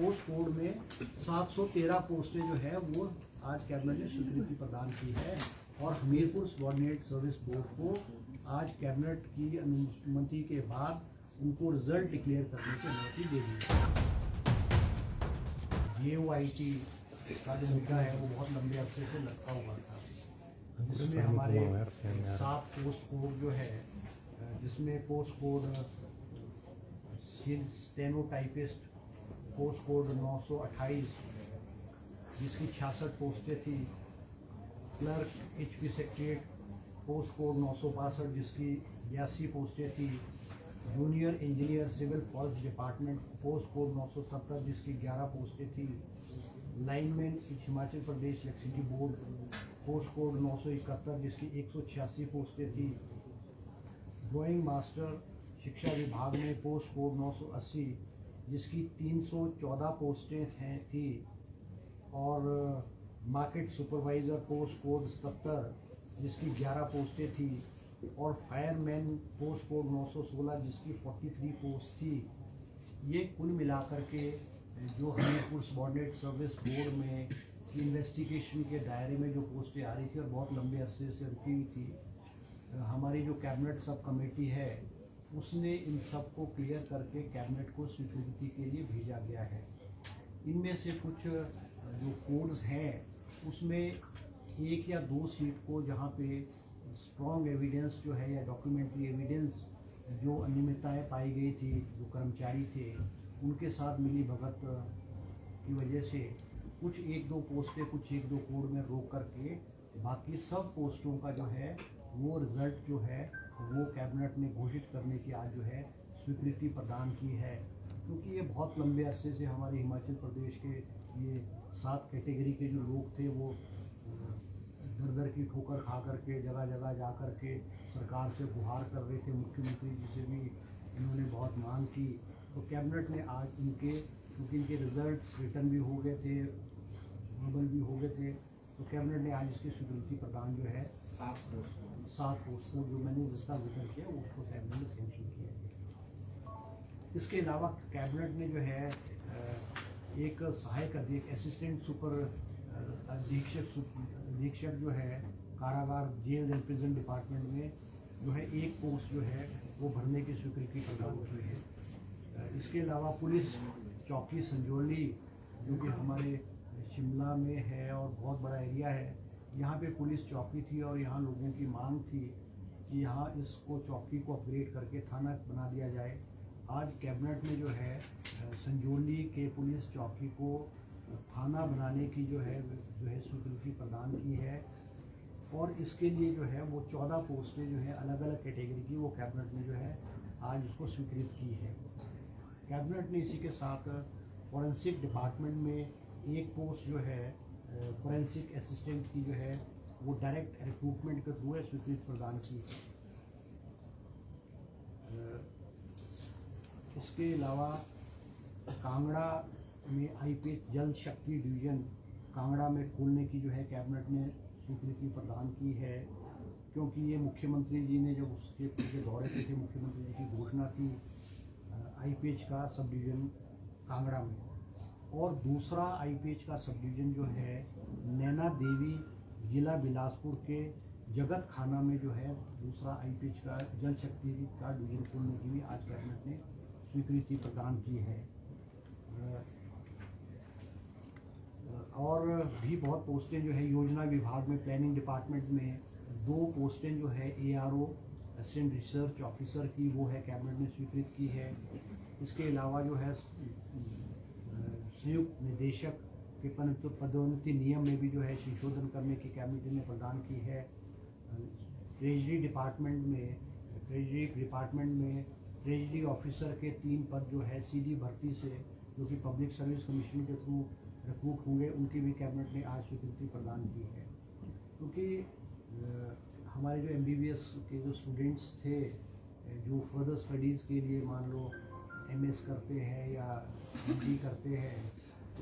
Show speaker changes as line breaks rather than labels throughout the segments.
Post code में 713 पोस्टें जो है वो आज कैबिनेट ने स्वीकृति प्रदान की है और हमीरपुर सबॉर्डिनेट सर्विस बोर्ड को आज कैबिनेट की अनुमति के बाद उनको रिजल्ट डिक्लेयर करने की अनुमति दे दी है। JOIT का जो मुद्दा है वो बहुत लंबे अरसे से लटका हुआ था, जिसमें हमारे 7 पोस्ट कोड जो है, जिसमें post code stenotypist post code 928 जिसकी 66 पोस्टें थी, clerk HP secretariat post code 962 जिसकी 82 पोस्टें थी, junior engineer civil forest department post code 970 जिसकी 11 पोस्टें थी, lineman Himachal Pradesh electricity board post code 971 जिसकी 186 पोस्टें थी, ड्राइंग मास्टर शिक्षा विभाग में पोस्ट कोड 980 जिसकी 314 पोस्टें थी और मार्केट सुपरवाइज़र पोस्ट कोड 70 जिसकी 11 पोस्टें थी और फायरमैन पोस्ट कोड 916 जिसकी 43 पोस्ट थी। ये कुल मिलाकर के जो हमीरपुर सबॉर्डिनेट सर्विस बोर्ड में इन्वेस्टिगेशन के दायरे में जो पोस्टें आ रही थी और बहुत लंबे अरसे से रुकी हुई थी, हमारी जो कैबिनेट सब कमेटी है उसने इन सब को क्लियर करके कैबिनेट को स्वीकृति के लिए भेजा गया है। इनमें से कुछ जो कोड्स हैं उसमें 1 या 2 सीट को जहाँ पे स्ट्रॉन्ग एविडेंस जो है या डॉक्यूमेंट्री एविडेंस जो अनियमितताएँ पाई गई थी, जो कर्मचारी थे उनके साथ मिली भगत की वजह से कुछ 1-2 पोस्टें कुछ 1-2 कोड में रोक करके बाकी सब पोस्टों का जो है वो रिज़ल्ट जो है वो कैबिनेट ने घोषित करने की आज जो है स्वीकृति प्रदान की है। क्योंकि ये बहुत लंबे अरसे से हमारे हिमाचल प्रदेश के ये 7 कैटेगरी के जो लोग थे वो दर की ठोकर खा करके जगह जगह जा कर के सरकार से गुहार कर रहे थे, मुख्यमंत्री जी से भी इन्होंने बहुत मांग की, तो कैबिनेट ने आज इनके, क्योंकि इनके रिजल्ट्स रिटर्न भी हो गए थे, वर्बल भी हो गए थे, तो कैबिनेट ने आज इसकी स्वीकृति प्रदान जो है 7 पोस्ट जो मैंने जिसका जिक्र किया उसको कैबिनेट ने सेंक्शन किया है। इसके अलावा कैबिनेट ने जो है एक सहायक असिस्टेंट सुपर अधीक्षक जो है कारागार जेल एंड प्रिजन डिपार्टमेंट में जो है एक पोस्ट जो है वो भरने की स्वीकृति प्रदान की है। इसके अलावा पुलिस चौकी संजौली जो कि हमारे शिमला में है और बहुत बड़ा एरिया है, यहाँ पे पुलिस चौकी थी और यहाँ लोगों की मांग थी कि यहाँ इसको चौकी को अपग्रेड करके थाना बना दिया जाए। आज कैबिनेट ने जो है संजौली के पुलिस चौकी को थाना बनाने की जो है स्वीकृति प्रदान की है और इसके लिए जो है वो 14 पोस्टें जो है अलग अलग कैटेगरी की वो कैबिनेट ने जो है आज उसको स्वीकृत की है। कैबिनेट ने इसी के साथ फॉरेंसिक डिपार्टमेंट में एक पोस्ट जो है फॉरेंसिक असिस्टेंट की जो है वो डायरेक्ट रिक्रूटमेंट के थ्रू स्वीकृति प्रदान की है। इसके अलावा कांगड़ा में IPH जल शक्ति डिवीज़न कांगड़ा में खोलने की जो है कैबिनेट ने स्वीकृति प्रदान की है, क्योंकि ये मुख्यमंत्री जी ने जब उसके पूरे दौरे पे थे, मुख्यमंत्री जी की घोषणा थी IPH का सब डिवीज़न कांगड़ा में, और दूसरा IPH का सब डिवीज़न जो है नैना देवी जिला बिलासपुर के जगत खाना में जो है दूसरा IPH का जल शक्ति का डिवीज़न खोलने की भी आज कैबिनेट ने स्वीकृति प्रदान की है। और भी बहुत पोस्टें जो है योजना विभाग में प्लानिंग डिपार्टमेंट में 2 पोस्टें जो है ARO असिस्टेंट रिसर्च ऑफिसर की वो है कैबिनेट ने स्वीकृत की है। इसके अलावा जो है संयुक्त निदेशक के पदोन्नति नियम में भी जो है संशोधन करने की कैबिनेट ने प्रदान की है। ट्रेजरी डिपार्टमेंट में ट्रेजरी ऑफिसर के 3 पद जो है सीधी भर्ती से जो कि पब्लिक सर्विस कमीशन के थ्रू रिक्रूट होंगे उनकी भी कैबिनेट ने आज स्वीकृति प्रदान की है। क्योंकि हमारे जो MBBS के जो स्टूडेंट्स थे जो फर्दर स्टडीज़ के लिए मान लो MS करते हैं या MD करते हैं, तो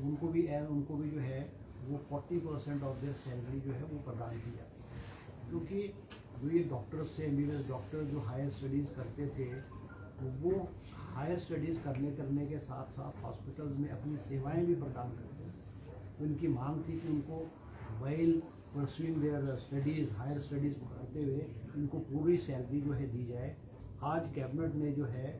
उनको भी जो है वो 40% ऑफ देयर सैलरी जो है वो प्रदान की जाती है। क्योंकि जो ये डॉक्टर्स थे MBBS डॉक्टर जो हायर स्टडीज़ करते थे तो वो हायर स्टडीज़ करने के साथ साथ हॉस्पिटल्स में अपनी सेवाएं भी प्रदान करते हैं। तो इनकी मांग थी कि उनको while pursuing their studies, higher studies करते हुए इनको पूरी सैलरी जो है दी जाए। आज कैबिनेट ने जो है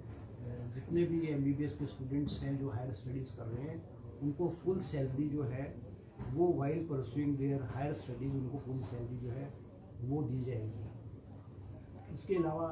जितने भी MBBS के स्टूडेंट्स हैं जो हायर स्टडीज़ कर रहे हैं, उनको फुल सैलरी जो है वो while pursuing their higher studies उनको पूरी सैलरी जो है वो दी जाएगी। इसके अलावा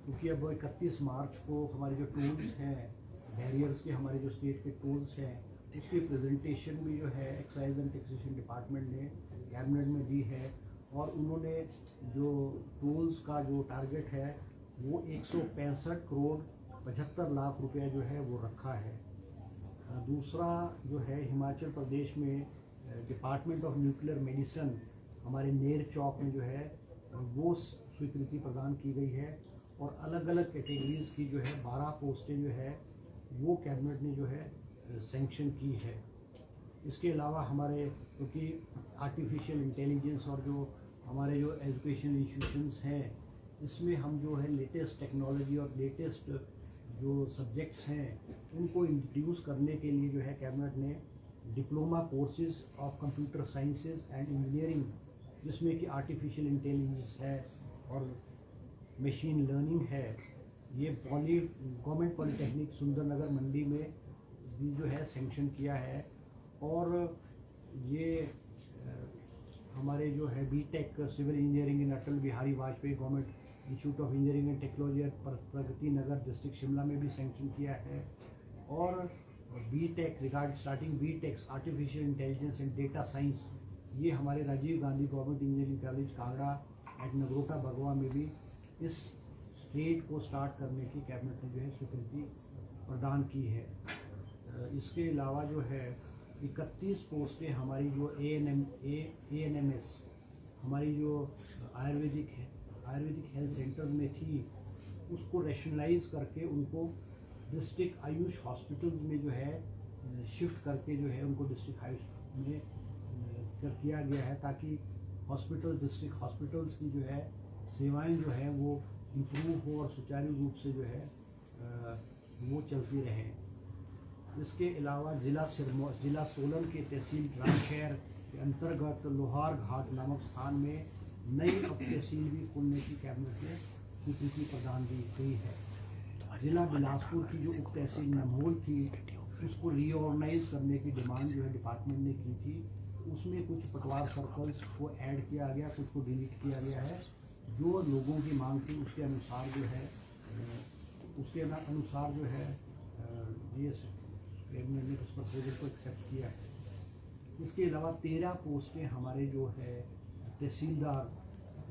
क्योंकि अब 31 मार्च को हमारे जो टूल्स हैं, बैरियर्स के हमारे जो स्टेट के टूल्स हैं, उसकी प्रेजेंटेशन भी जो है एक्साइज एंड टैक्सेशन डिपार्टमेंट ने कैबिनेट में दी है। और उन्होंने जो टूल्स का जो टारगेट है वो 165 करोड़ 75 लाख रुपया जो है वो रखा है। दूसरा जो है हिमाचल प्रदेश में डिपार्टमेंट ऑफ न्यूक्लियर मेडिसिन हमारे नेर चौक में जो है वो स्वीकृति प्रदान की गई है। और अलग अलग कैटेगरीज़ की जो है 12 पोस्टें जो है वो कैबिनेट ने जो है सैंक्शन की है। इसके अलावा हमारे क्योंकि आर्टिफिशियल इंटेलिजेंस और जो हमारे जो एजुकेशन इंस्टीट्यूशंस हैं, इसमें हम जो है लेटेस्ट टेक्नोलॉजी और लेटेस्ट जो सब्जेक्ट्स हैं उनको इंट्रोड्यूस करने के लिए जो है कैबिनेट ने diploma courses of computer sciences and engineering, जिसमें कि आर्टिफिशियल इंटेलिजेंस है और मशीन लर्निंग है, ये गवर्नमेंट पॉलीटेक्निक सुंदरनगर मंडी में भी जो है सैंक्शन किया है। और ये हमारे जो है BTech civil engineering in Atal Bihari Vajpayee government institute of engineering and technology Pragati Nagar district Shimla में भी सैंक्शन किया है। और BTech regard starting BTech artificial intelligence and data science, ये हमारे Rajiv Gandhi government engineering college Kangra at Nagrota Bagwan में भी इस स्टेट को स्टार्ट करने की कैबिनेट ने जो है स्वीकृति प्रदान की है। इसके अलावा जो है 31 पोस्टें हमारी जो ANMS हमारी जो आयुर्वेदिक हेल्थ सेंटर में थी, उसको रैशनलाइज करके उनको डिस्ट्रिक्ट आयुष हॉस्पिटल्स में जो है शिफ्ट करके जो है उनको डिस्ट्रिक्ट आयुष में किया गया है, ताकि डिस्ट्रिक्ट हॉस्पिटल्स की जो है सेवाएं जो है वो इम्प्रूव हो और सुचारू रूप से जो है वो चलती रहें। इसके अलावा जिला सोलन के तहसील रामशहर के अंतर्गत लोहार घाट नामक स्थान में नई उप तहसील भी खोलने की कैबिनेट ने स्वीकृति प्रदान की गई है। जिला बिलासपुर की जो उप तहसील नमोल थी, उसको रीऑर्गेनाइज करने की डिमांड जो है डिपार्टमेंट ने की थी। उसमें कुछ पटवार सर्कल्स को ऐड किया गया, कुछ को डिलीट किया गया है। जो लोगों की मांग थी उसके अनुसार जो है ये कैबिनेट ने उस प्रपोजल को एक्सेप्ट किया है। इसके अलावा 13 पोस्टें हमारे जो है तहसीलदार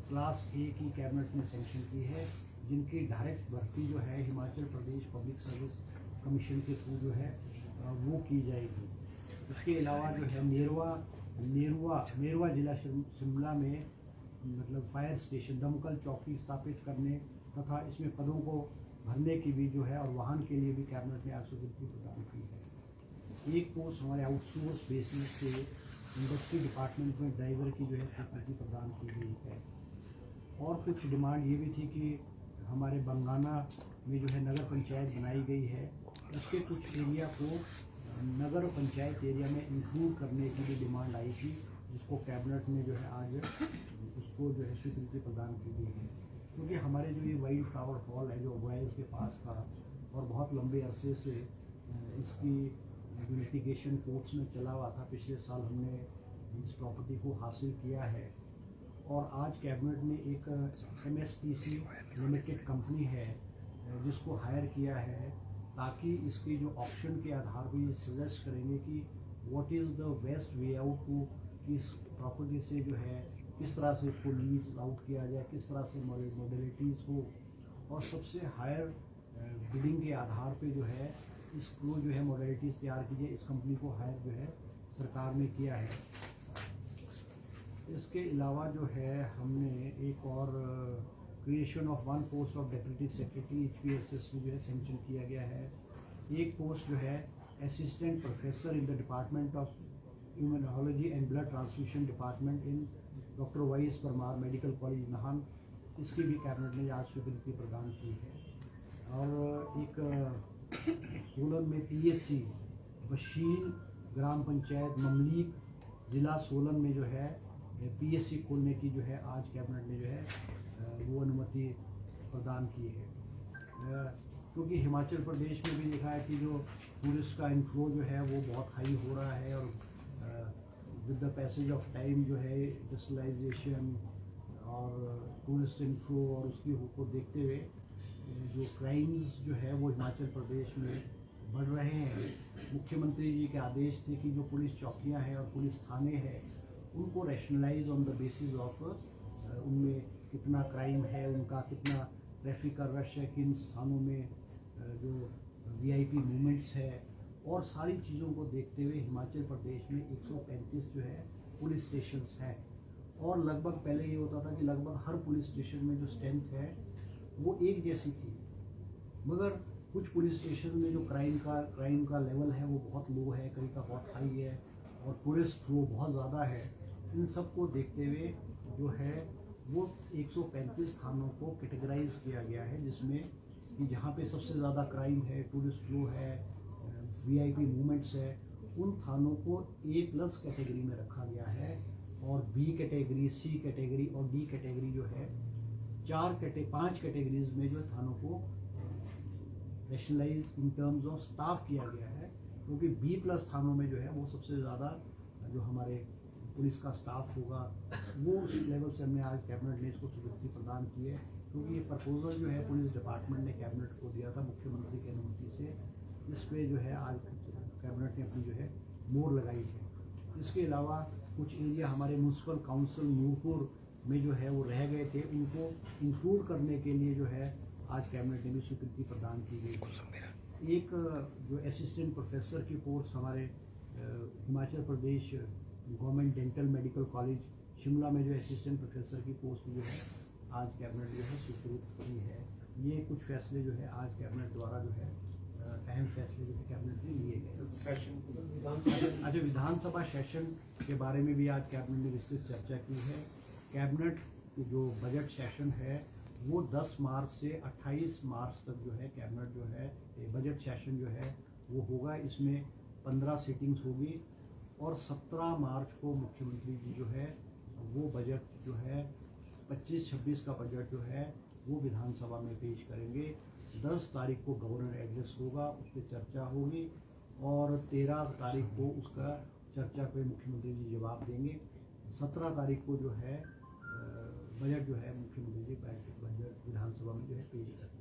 क्लास A की कैबिनेट ने सैंक्शन की है, जिनकी डायरेक्ट भर्ती जो है Himachal Pradesh public service commission के थ्रू जो है वो की जाएगी। इसके अलावा जो है मेरवा जिला शिमला में मतलब फायर स्टेशन दमकल चौकी स्थापित करने तथा इसमें पदों को भरने की भी जो है और वाहन के लिए भी कैबिनेट ने आज स्वीकृति प्रदान की है। एक पोस्ट हमारे आउटसोर्स बेसिस से इंडस्ट्री डिपार्टमेंट में ड्राइवर की जो है स्वीकृति प्रदान की गई है। और कुछ डिमांड ये भी थी कि हमारे बंगाना में जो है नगर पंचायत बनाई गई है, उसके कुछ एरिया को नगर पंचायत एरिया में इंक्लूड करने की भी डिमांड आई थी, जिसको कैबिनेट ने जो है आज उसको जो है स्वीकृति प्रदान की गई है। क्योंकि हमारे जो ये वाइल्ड फ्लावर हॉल है जो बॉयज़ के पास था और बहुत लंबे अरसे से इसकी लिटिगेशन कोर्ट्स में चला हुआ था, पिछले साल हमने इस प्रॉपर्टी को हासिल किया है। और आज कैबिनेट ने एक MSTC लिमिटेड कंपनी है जिसको हायर किया है, ताकि इसकी जो ऑप्शन के आधार पर ये सजेस्ट करेंगे कि what is the best way out to इस प्रॉपर्टी से जो है किस तरह से इसको लीज आउट किया जाए, किस तरह से मॉडलिटीज़ हो, और सबसे हायर बिडिंग के आधार पे जो है इसको जो है मॉडलिटीज़ तैयार कीजिए। इस कंपनी को हायर जो है सरकार ने किया है। इसके अलावा जो है हमने एक और creation of 1 post of deputy secretary HPSS में जो है सेंक्शन किया गया है। एक पोस्ट जो है assistant professor in the department of immunology and blood transfusion department in doctor Y S. Parmar medical college Nahan, इसकी भी कैबिनेट ने आज स्वीकृति प्रदान की है। और एक सोलन में PSC बशीर ग्राम पंचायत ममलीक ज़िला सोलन में जो है PSC खोलने की जो है आज कैबिनेट ने जो है वो अनुमति प्रदान की है। क्योंकि हिमाचल प्रदेश में भी देखा है कि जो टूरिस्ट का इनफ्लो जो है वो बहुत हाई हो रहा है और with the passage of time जो है इंडस्ट्रियलाइजेशन और टूरिस्ट इनफ्लो और उसकी को देखते हुए जो क्राइम्स जो है वो हिमाचल प्रदेश में बढ़ रहे हैं। मुख्यमंत्री जी के आदेश थे कि जो पुलिस चौकियां हैं और पुलिस थाने हैं उनको rationalise on the basis of उनमें कितना क्राइम है, उनका कितना ट्रैफिक का रश है, किन स्थानों में जो VIP मूवमेंट्स है और सारी चीज़ों को देखते हुए हिमाचल प्रदेश में 135 जो है पुलिस स्टेशंस हैं। और लगभग पहले ये होता था कि लगभग हर पुलिस स्टेशन में जो स्ट्रेंथ है वो एक जैसी थी, मगर कुछ पुलिस स्टेशन में जो क्राइम का लेवल है वो बहुत लो है, कहीं का बहुत हाई है और पुलिस फ्लो बहुत ज़्यादा है। इन सब को देखते हुए जो है वो 135 थानों को कैटेगराइज किया गया है, जिसमें कि जहाँ पे सबसे ज़्यादा क्राइम है, टूरिस्ट फ्लो है, VIP मूवमेंट्स है, उन थानों को A+ कैटेगरी में रखा गया है और B कैटेगरी, C कैटेगरी और D कैटेगरी जो है 5 कैटेगरीज में जो थानों को rationalise in terms of staff किया गया है। क्योंकि B+ थानों में जो है वो सबसे ज़्यादा जो हमारे पुलिस का स्टाफ होगा वो उस लेवल से हमने आज कैबिनेट ने इसको स्वीकृति प्रदान की है। क्योंकि ये प्रपोजल जो है पुलिस डिपार्टमेंट ने कैबिनेट को दिया था मुख्यमंत्री की अनुमति से, इस पे जो है आज कैबिनेट ने अपनी जो है मोहर लगाई है। इसके अलावा कुछ एरिया हमारे म्यूनसिपल काउंसिल नूरपुर में जो है वो रह गए थे, उनको इंक्लूड करने के लिए जो है आज कैबिनेट ने भी स्वीकृति प्रदान की गई। एक जो असिस्टेंट प्रोफेसर की पोस्ट हमारे Himachal Pradesh government dental medical college Shimla में जो असिस्टेंट प्रोफेसर की पोस्ट जो है आज कैबिनेट जो है स्वीकृत की है। ये कुछ फैसले जो है आज कैबिनेट द्वारा जो है अहम फैसले जो है कैबिनेट में लिए गए। आज विधानसभा सेशन के बारे में भी आज कैबिनेट ने विस्तृत चर्चा की है। कैबिनेट जो बजट सेशन है वो 10 मार्च से 28 मार्च तक जो है कैबिनेट जो है बजट सेशन जो है वो होगा। इसमें 15 सीटिंग्स होगी और 17 मार्च को मुख्यमंत्री जी जो है वो बजट जो है 25-26 का बजट जो है वो विधानसभा में पेश करेंगे। 10 तारीख को गवर्नर एड्रेस होगा, उस पर चर्चा होगी और 13 तारीख को उसका चर्चा पे मुख्यमंत्री जी जवाब देंगे। 17 तारीख को जो है बजट जो है मुख्यमंत्री जी बजट विधानसभा में जो है पेश करेंगे।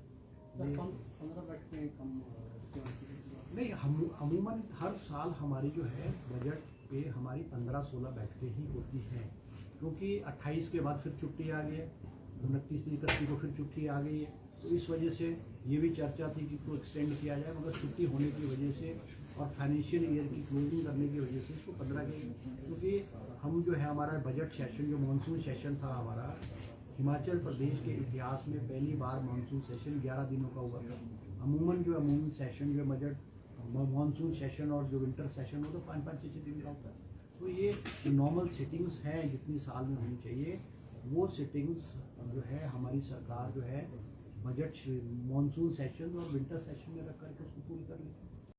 नहीं, हम अमूमन हर साल हमारी जो है बजट पे हमारी 15-16 बैठकें ही होती हैं, क्योंकि 28 के बाद फिर छुट्टी आ गई है, 29-31 को फिर छुट्टी आ गई है। तो इस वजह से ये भी चर्चा थी कि इसको एक्सटेंड किया जाए, मगर छुट्टी होने की वजह से और फाइनेंशियल ईयर की क्लोजिंग करने की वजह से इसको 15 के, क्योंकि हम जो है हमारा बजट सेशन जो मानसून सेशन था हमारा हिमाचल प्रदेश के इतिहास में पहली बार मानसून सेशन 11 दिनों का हुआ था। अमूमन जो अमूमन सेशन जो बजट मानसून सेशन और जो विंटर सेशन वो तो 5-5-6 दिन का होता है। तो ये नॉर्मल सिटिंग्स हैं जितनी साल में होनी चाहिए, वो सिटिंग्स जो है हमारी सरकार जो है बजट मानसून सेशन और विंटर सेशन में रख करके उसको पूरी कर लेती है।